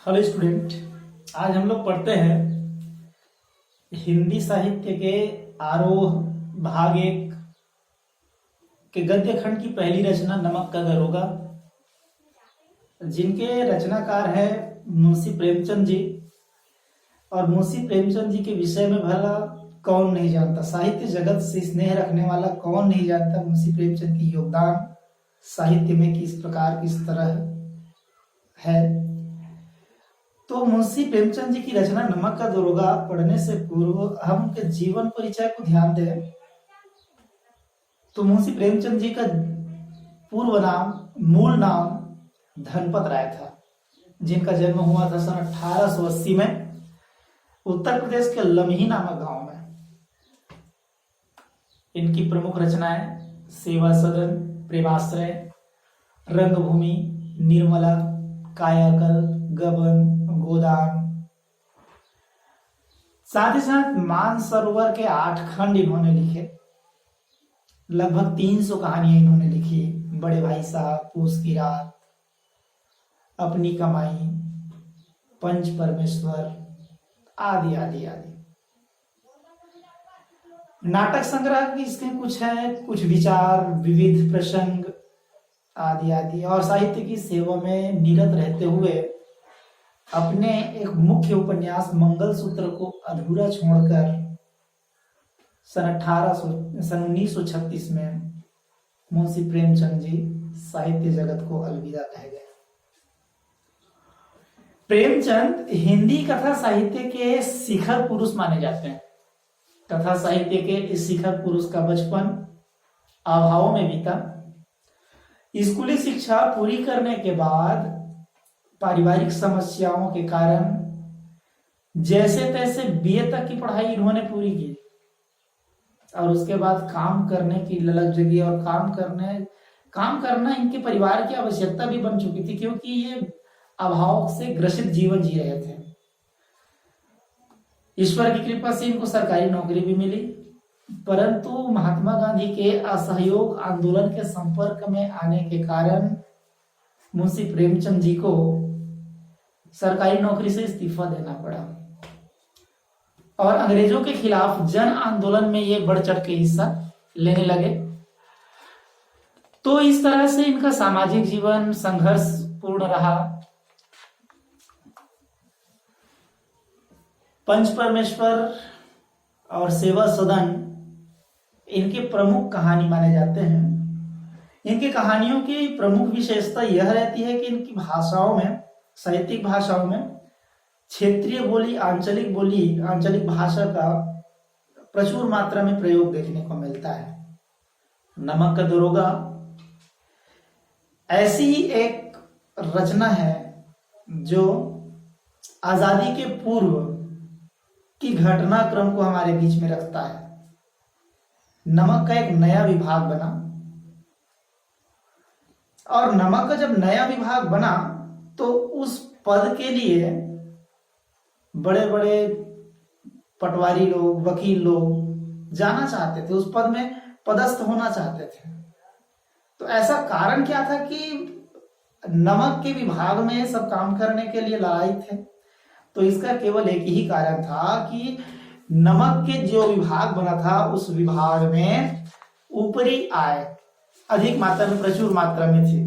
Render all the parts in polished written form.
Hello student. आज हम लोग पढ़ते हैं हिंदी साहित्य के आरोह भाग 1 के गद्य खंड की पहली रचना नमक का दरोगा, जिनके रचनाकार है मुंशी प्रेमचंद जी। और मुंशी प्रेमचंद जी के विषय में भला कौन नहीं जानता, साहित्य जगत से स्नेह रखने वाला कौन नहीं जानता मुंशी प्रेमचंद की योगदान साहित्य में किस प्रकार किस तरह है। तो मुंशी प्रेमचंद जी की रचना नमक का दरोगा पढ़ने से पूर्व हम उनके जीवन परिचय को ध्यान दें। तो मुंशी प्रेमचंद जी का मूल नाम धनपत राय था, जिनका जन्म हुआ था सन 1880 में उत्तर प्रदेश के लम्ही नामक गांव में। इनकी प्रमुख रचनाएं सेवा सदन, प्रेमाश्रय, रंगभूमि, निर्मला, कायाकल, गबन, गोदान, साथ ही साथ मानसरोवर के 8 खंड इन्होंने लिखे। लगभग 300 कहानियां इन्होंने लिखी। बड़े भाई साहब, पूस की रात, अपनी कमाई, पंच परमेश्वर आदि आदि आदि। नाटक संग्रह की इसके कुछ है, कुछ विचार, विविध प्रसंग आदि आदि। और साहित्य की सेवा में निरत रहते हुए अपने एक मुख्य उपन्यास मंगलसूत्र को अधूरा छोड़कर सन 1936 में मुंशी प्रेमचंद जी साहित्य जगत को अलविदा कह गए। प्रेमचंद हिंदी कथा साहित्य के शिखर पुरुष माने जाते हैं। कथा साहित्य के इस शिखर पुरुष का बचपन अभावों में बीता। स्कूली शिक्षा पूरी करने के बाद पारिवारिक समस्याओं के कारण जैसे तैसे बीए तक की पढ़ाई इन्होंने पूरी की और उसके बाद काम करने की ललक जगी। और काम करना इनके परिवार की आवश्यकता भी बन चुकी थी, क्योंकि ये अभाव से ग्रसित जीवन जी रहे थे। ईश्वर की कृपा से इनको सरकारी नौकरी भी मिली, परंतु महात्मा गांधी के असहयोग आंदोलन के संपर्क में आने के कारण मुंशी प्रेमचंद जी को सरकारी नौकरी से इस्तीफा देना पड़ा और अंग्रेजों के खिलाफ जन आंदोलन में ये बढ़ चढ़ के हिस्सा लेने लगे। तो इस तरह से इनका सामाजिक जीवन संघर्ष पूर्ण रहा। पंच परमेश्वर और सेवा सदन इनके प्रमुख कहानी माने जाते हैं। इनकी कहानियों की प्रमुख विशेषता यह रहती है कि इनकी भाषाओं में, साहित्यिक भाषाओं में क्षेत्रीय बोली, आंचलिक भाषा का प्रचुर मात्रा में प्रयोग देखने को मिलता है। नमक का दरोगा ऐसी ही एक रचना है जो आजादी के पूर्व की घटनाक्रम को हमारे बीच में रखता है। नमक का एक नया विभाग बना और नमक का जब नया विभाग बना तो उस पद के लिए बड़े बड़े पटवारी लोग, वकील लोग जाना चाहते थे, उस पद में पदस्थ होना चाहते थे। तो ऐसा कारण क्या था कि नमक के विभाग में सब काम करने के लिए लायक थे। तो इसका केवल एक ही कारण था कि नमक के जो विभाग बना था उस विभाग में ऊपरी आय अधिक मात्रा में, प्रचुर मात्रा में थी,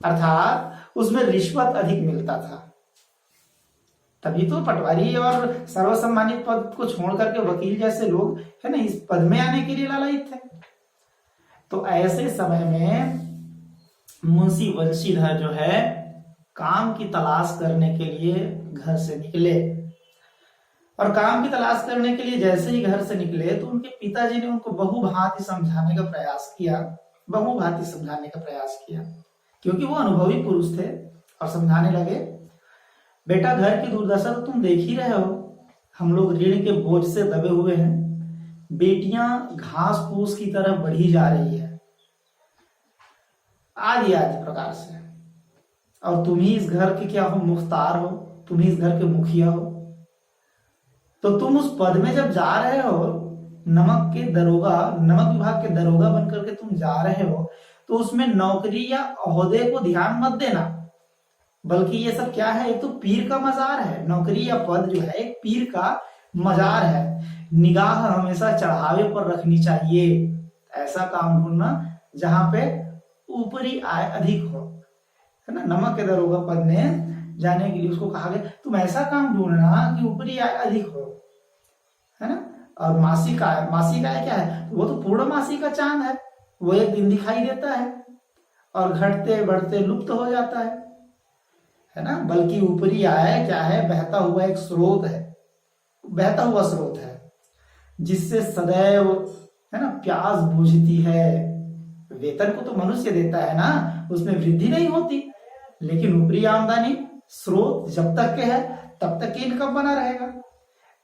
अर्थात उसमें रिश्वत अधिक मिलता था। तभी तो पटवारी और सर्वसम्मानित पद को छोड़ करके वकील जैसे लोग है ना इस पद में आने के लिए लालायित थे। तो ऐसे समय में मुंशी वंशीधर जो है काम की तलाश करने के लिए घर से निकले। और काम की तलाश करने के लिए जैसे ही घर से निकले तो उनके पिताजी ने उनको बहुभांति समझाने का प्रयास किया, क्योंकि वो अनुभवी पुरुष थे। और समझाने लगे, बेटा घर की दुर्दशा तो तुम देख ही रहे हो, हम लोग ऋण के बोझ से दबे हुए हैं, बेटियां घास फूस की तरह बढ़ी जा रही है, आदि आदि प्रकार से। और तुम ही इस घर के क्या हो, मुख्तार हो, तुम ही इस घर के मुखिया हो। तो तुम उस पद में जब जा रहे हो, नमक विभाग के दरोगा बनकर के तुम जा रहे हो, तो उसमें नौकरी या ओहदे को ध्यान मत देना, बल्कि ये सब क्या है, एक तो पीर का मजार है। नौकरी या पद जो है एक पीर का मजार है। निगाह हमेशा चढ़ावे पर रखनी चाहिए। ऐसा काम ढूंढना जहां पे ऊपरी आय अधिक हो, है ना। नमक के दरोगा पद में जाने के लिए उसको कहा गया तुम ऐसा काम ढूंढना कि ऊपरी आय अधिक हो, है ना। और मासिक आय, मासिक आय क्या है, वो तो पूर्णमासी का चांद है, वो एक दिन दिखाई देता है और घटते बढ़ते लुप्त हो जाता है ना। बल्कि ऊपरी आय क्या है, बहता हुआ एक स्रोत है, बहता हुआ स्रोत है जिससे सदैव, है ना, प्यास बुझती है। वेतन को तो मनुष्य देता है ना, उसमें वृद्धि नहीं होती, लेकिन ऊपरी आमदनी स्रोत जब तक के है तब तक की इनकम बना रहेगा।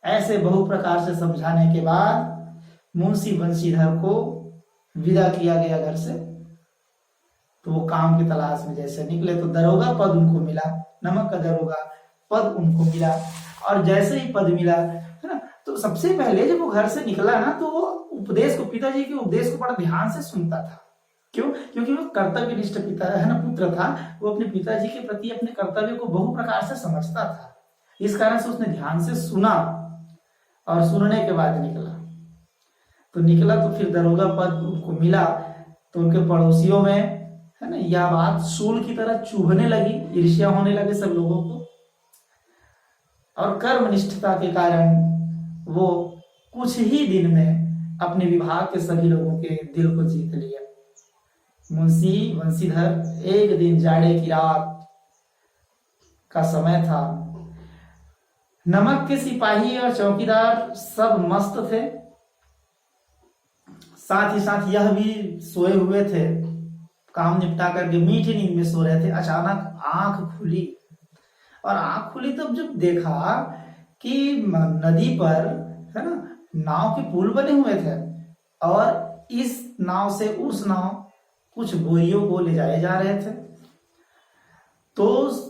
ऐसे बहु प्रकार से समझाने के बाद मुंशी बंशीधर को विदा किया गया घर से। तो वो काम की तलाश में जैसे निकले तो दरोगा पद उनको मिला, नमक का दरोगा पद उनको मिला। और जैसे ही पद मिला, है ना, तो सबसे पहले जब वो घर से निकला ना, तो वो उपदेश को, पिताजी के उपदेश को बड़ा ध्यान से सुनता था। क्यों? क्योंकि वो कर्तव्यनिष्ठ पिता, है ना, पुत्र था। वो अपने पिताजी के प्रति अपने कर्तव्य को बहु प्रकार से समझता था। इस कारण से उसने ध्यान से सुना और सुनने के बाद निकला। तो निकला तो फिर दरोगा पद उनको मिला। तो उनके पड़ोसियों में, है ना, यह बात सूल की तरह चुभने लगी, ईर्ष्या होने लगे सब लोगों को। और कर्मनिष्ठता के कारण वो कुछ ही दिन में अपने विभाग के सभी लोगों के दिल को जीत लिया। मुंशी बंशीधर, एक दिन जाड़े की रात का समय था। नमक के सिपाही और चौकीदार सब मस्त थे, साथ ही साथ यह भी सोए हुए थे, काम निपटा करके मीठी नींद में सो रहे थे। अचानक आंख खुली, और आंख खुली तब जब देखा कि नदी पर, है ना, नाव के पुल बने हुए थे और इस नाव से उस नाव कुछ बोरियों को ले जाए जा रहे थे। तो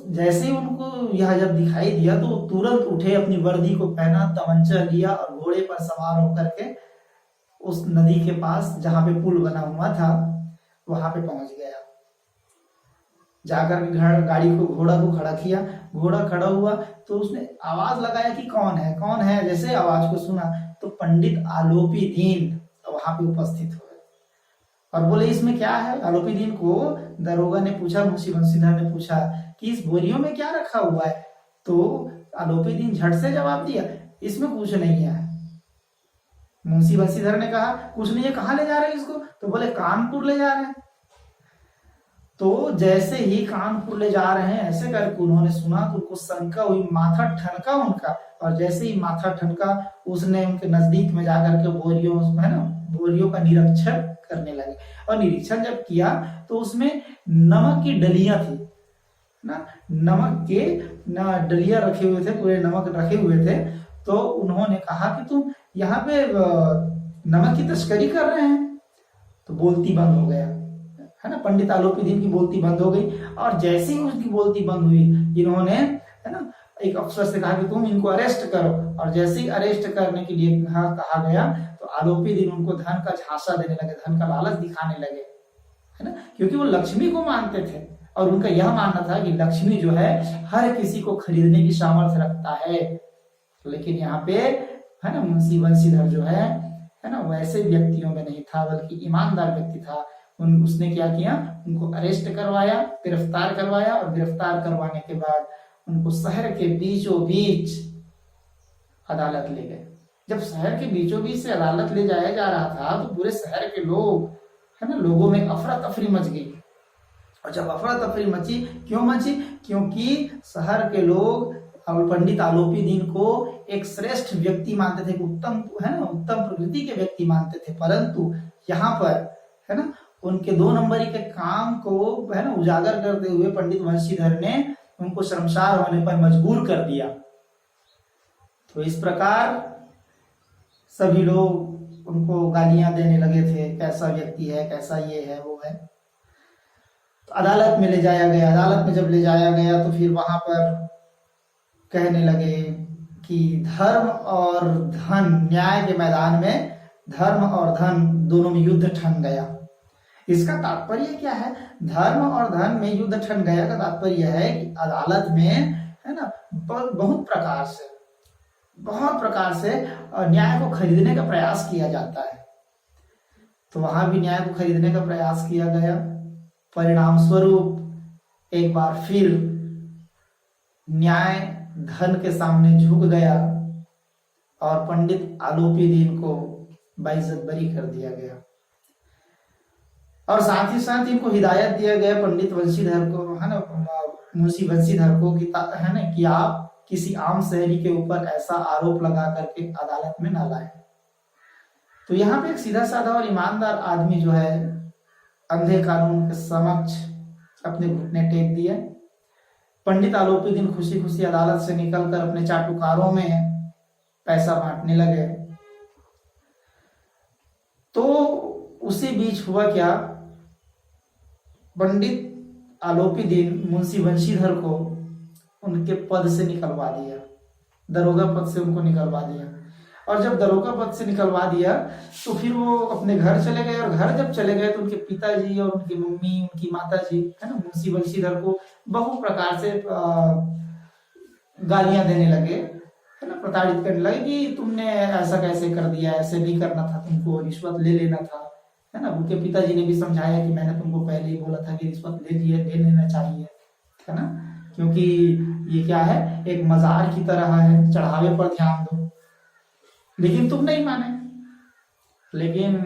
जैसे ही उनको यह जब दिखाई दिया तो वो तुरंत उठे, अपनी वर्दी को पहना, तमंचा लिया और घोड़े पर सवार होकर के उस नदी के पास जहां पे पुल बना हुआ था वहां पे पहुंच गया। जाकर गाड़ी को, घोड़ा को खड़ा किया। घोड़ा खड़ा हुआ तो उसने आवाज लगाया कि कौन है, कौन है। जैसे आवाज को सुना तो पंडित आलोपी दीन वहां पे उपस्थित हुए और बोले इसमें क्या है। आलोपी दीन को दरोगा ने पूछा, मुंशी बंशीधर ने पूछा कि इस बोरियों में क्या रखा हुआ है। तो आलोपी दीन झट से जवाब दिया, इसमें कुछ नहीं है। मुंशी बंशीधर ने कहा कुछ नहीं है, कहां ले जा रहे हैं इसको। तो बोले कानपुर ले जा रहे हैं। तो जैसे ही कानपुर ले जा रहे हैं ऐसे करके उन्होंने सुना तो उनको शंका हुई, माथा ठनका उनका। और जैसे ही माथा ठनका, उसने उनके नजदीक में जाकर के बोरियों, है ना, बोरियों का निरीक्षण करने लगे। और निरीक्षण जब किया तो उसमें नमक की डलियां थी ना, नमक के ना डलियां रखे हुए थे, पूरे नमक रखे हुए थे। तो उन्होंने कहा कि तुम यहाँ पे नमक की तस्करी कर रहे हैं। तो बोलती बंद हो गया, है ना, पंडित आलोपी दीन की बोलती बंद हो गई। और जैसे ही उसकी बोलती बंद हुई, इन्होंने, है ना, एक अफसर से कहा कि तुम इनको अरेस्ट करो। और जैसे ही अरेस्ट करने के लिए कहा गया तो आलोपी दीन उनको धन का झांसा देने लगे, धन का लालच दिखाने लगे, है ना, क्योंकि वो लक्ष्मी को मानते थे और उनका यह मानना था कि लक्ष्मी जो है हर किसी को खरीदने की सामर्थ्य रखता है। लेकिन यहाँ पे, है ना, मुंशी बंशीधर जो है ना, वैसे व्यक्तियों में नहीं था बल्कि ईमानदार व्यक्ति था। उसने क्या किया, उनको अरेस्ट करवाया, गिरफ्तार करवाया। और गिरफ्तार करवाने के बाद उनको शहर के बीचों बीच अदालत ले गए। जब शहर के बीचों बीच से अदालत ले जाया जा रहा था तो पूरे शहर के लोग, है ना, लोगों में अफरा तफरी मच गई। और जब अफरा तफरी मची, क्यों मची? क्योंकि शहर के लोग पंडित आलोपी दीन को एक श्रेष्ठ व्यक्ति मानते थे, उत्तम, है ना, उत्तम प्रकृति के व्यक्ति मानते थे। परंतु यहाँ पर, है ना, उनके 2 नंबरी के काम को, है ना, उजागर करते हुए पंडित बंशीधर ने उनको शर्मसार होने पर मजबूर कर दिया। तो इस प्रकार सभी लोग उनको गालियां देने लगे थे, कैसा व्यक्ति है, कैसा ये है, वो है। तो अदालत में ले जाया गया। अदालत में जब ले जाया गया तो फिर वहां पर कहने लगे कि धर्म और धन, न्याय के मैदान में धर्म और धन दोनों में युद्ध ठन गया। इसका तात्पर्य क्या है? धर्म और धन में युद्ध ठन गया का तात्पर्य है कि अदालत में, है ना, बहुत प्रकार से न्याय को खरीदने का प्रयास किया जाता है। तो वहां भी न्याय को खरीदने का प्रयास किया गया। परिणाम स्वरूप एक बार फिर न्याय धन के सामने झुक गया और पंडित आलोपी दीन को बाइज्जत बरी कर दिया गया। और साथ ही साथ इनको हिदायत दिया गया पंडित वंशीधर को, है ना, मुंशी वंशीधर को, है ना, कि आप किसी आम शहरी के ऊपर ऐसा आरोप लगा करके अदालत में न लाए। तो यहाँ पे एक सीधा साधा और ईमानदार आदमी जो है अंधे कानून के समक्ष अपने घुटने टेक दिए। पंडित आलोपी दिन खुशी खुशी अदालत से निकलकर अपने चाटुकारों में पैसा बांटने लगे। तो उसी बीच हुआ क्या, पंडित आलोपी दिन मुंशी वंशीधर को उनके पद से निकलवा दिया, दरोगा पद से उनको निकलवा दिया। और जब दरोगा पद से निकलवा दिया तो फिर वो अपने घर चले गए। और घर जब चले गए तो उनके पिताजी और उनकी मम्मी, उनकी माताजी, है ना, मुंशी वंशीधर को बहु प्रकार से गालियां देने लगे, है ना, प्रताड़ित करने लगे कि तुमने ऐसा कैसे कर दिया, ऐसे नहीं करना था, तुमको रिश्वत ले लेना था, है ना। उनके पिताजी ने भी समझाया कि मैंने तुमको पहले ही बोला था कि रिश्वत ले लेना चाहिए, है ना, क्योंकि ये क्या है, एक मजार की तरह है, चढ़ावे पर ध्यान दो। लेकिन तुम नहीं माने। लेकिन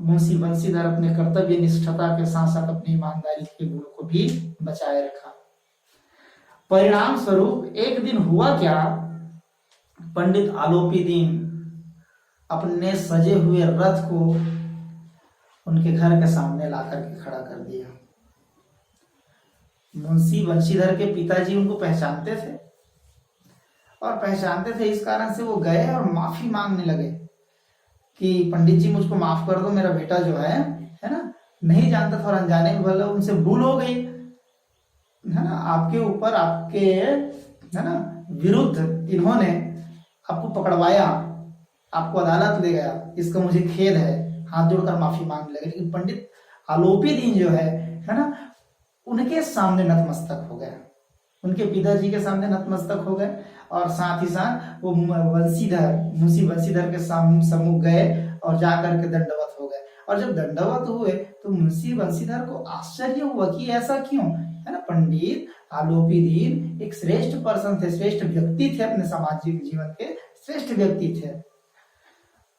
मुंशी बंशीधर अपने कर्तव्य निष्ठता के साथ साथ अपनी ईमानदारी के गुण को भी बचाए रखा। परिणाम स्वरूप एक दिन हुआ क्या, पंडित आलोपी दीन अपने सजे हुए रथ को उनके घर के सामने ला करके खड़ा कर दिया। मुंशी बंशीधर के पिताजी उनको पहचानते थे, और पहचानते थे इस कारण से वो गए और माफी मांगने लगे कि पंडित जी मुझको माफ कर दो, मेरा बेटा जो है ना, नहीं जानता था और अनजाने में भले उनसे भूल हो गई, है ना, आपके ऊपर, आपके, है ना, विरुद्ध इन्होंने आपको पकड़वाया, आपको अदालत ले गया, इसका मुझे खेद है, हाथ जोड़कर माफी मांगने लगे। लेकिन पंडित आलोपी दीन जो है ना, उनके सामने नतमस्तक हो गया, उनके पिताजी के सामने नतमस्तक हो गए। और साथ ही साथ वो मुंशी वंशीधर के सम्मुख गए और जाकर के दंडवत हो गए। और जब दंडवत हुए तो मुंशी वंशीधर को आश्चर्य हुआ कि ऐसा क्यों, है ना। पंडित आलोपी दीन एक श्रेष्ठ पर्सन थे, श्रेष्ठ व्यक्ति थे, अपने सामाजिक जीवन के श्रेष्ठ व्यक्ति थे।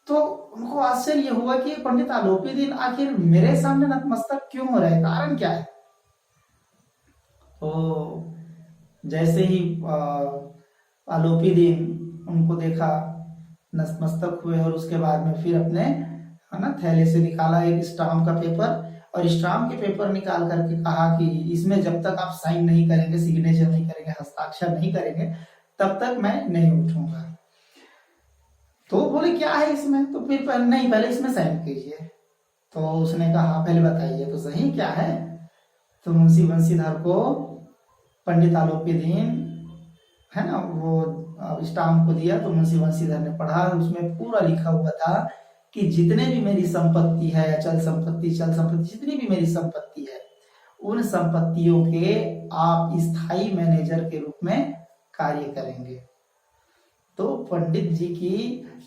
तो उनको आश्चर्य हुआ कि पंडित आलोपी दीन आखिर मेरे सामने नतमस्तक क्यों हो रहे, कारण क्या है। तो जैसे ही आलोपी दीन उनको देखा, नतमस्तक हुए, और उसके बाद में फिर अपने, है ना, थैले से निकाला एक स्टाम्प का पेपर, और स्टाम्प के पेपर निकाल करके कहा कि इसमें जब तक आप साइन नहीं करेंगे, सिग्नेचर नहीं करेंगे, हस्ताक्षर नहीं करेंगे, तब तक मैं नहीं उठूंगा। तो बोले क्या है इसमें, तो फिर पहले इसमें साइन कीजिए। तो उसने कहा पहले बताइए तो सही क्या है। तो मुंशी बंशीधर को पंडित आलोपी दीन, है ना, वो स्टाम्प को दिया। तो मुंशी बंशीधर ने पढ़ा, उसमें पूरा लिखा हुआ था कि जितने भी मेरी संपत्ति है, अचल संपत्ति, चल संपत्ति, जितनी भी मेरी संपत्ति है, उन संपत्तियों के आप स्थायी मैनेजर के रूप में कार्य करेंगे। तो पंडित जी की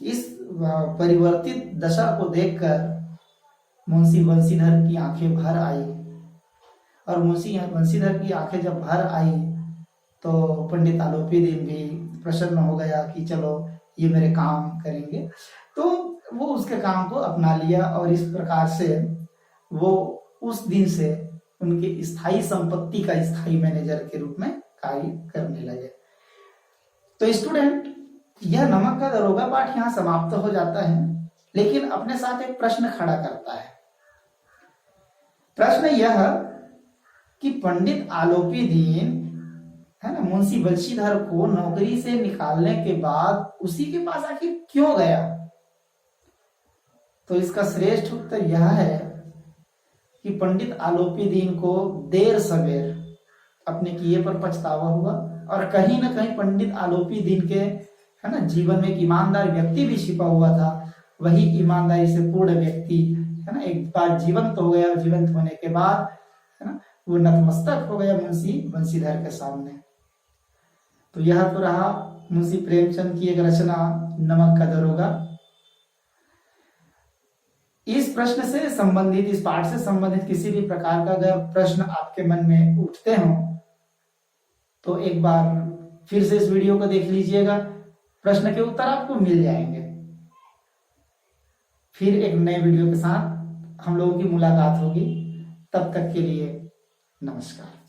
इस परिवर्तित दशा को देखकर मुंशी बंशीधर की आंखें भर आई। और मुंशी बंशीधर की आंखें जब भर आई तो पंडित आलोपी दीन भी प्रसन्न हो गया कि चलो ये मेरे काम करेंगे। तो वो उसके काम को अपना लिया, और इस प्रकार से वो उस दिन से उनके स्थायी संपत्ति का स्थायी मैनेजर के रूप में कार्य करने लगे। तो स्टूडेंट, यह नमक का दरोगा पाठ यहाँ समाप्त हो जाता है, लेकिन अपने साथ एक प्रश्न खड़ा करता है। प्रश्न यह कि पंडित आलोपी दीन, है ना, मुंशी बंशीधर को नौकरी से निकालने के बाद उसी के पास आखिर क्यों गया। तो इसका श्रेष्ठ उत्तर यह है कि पंडित आलोपी दीन को देर सवेर अपने किए पर पछतावा हुआ, और कहीं ना कहीं पंडित आलोपी दीन के, है ना, जीवन में एक ईमानदार व्यक्ति भी छिपा हुआ था। वही ईमानदारी से पूर्ण व्यक्ति, है ना, एक बार जीवंत हो गया, जीवंत होने के बाद है ना वो नतमस्तक हो गया मुंशी बंशीधर के सामने। तो यह तो रहा मुंशी प्रेमचंद की एक रचना नमक का दरोगा। इस प्रश्न से संबंधित, इस पाठ से संबंधित किसी भी प्रकार का अगर प्रश्न आपके मन में उठते हो तो एक बार फिर से इस वीडियो को देख लीजिएगा, प्रश्न के उत्तर आपको मिल जाएंगे। फिर एक नए वीडियो के साथ हम लोगों की मुलाकात होगी, तब तक के लिए नमस्कार।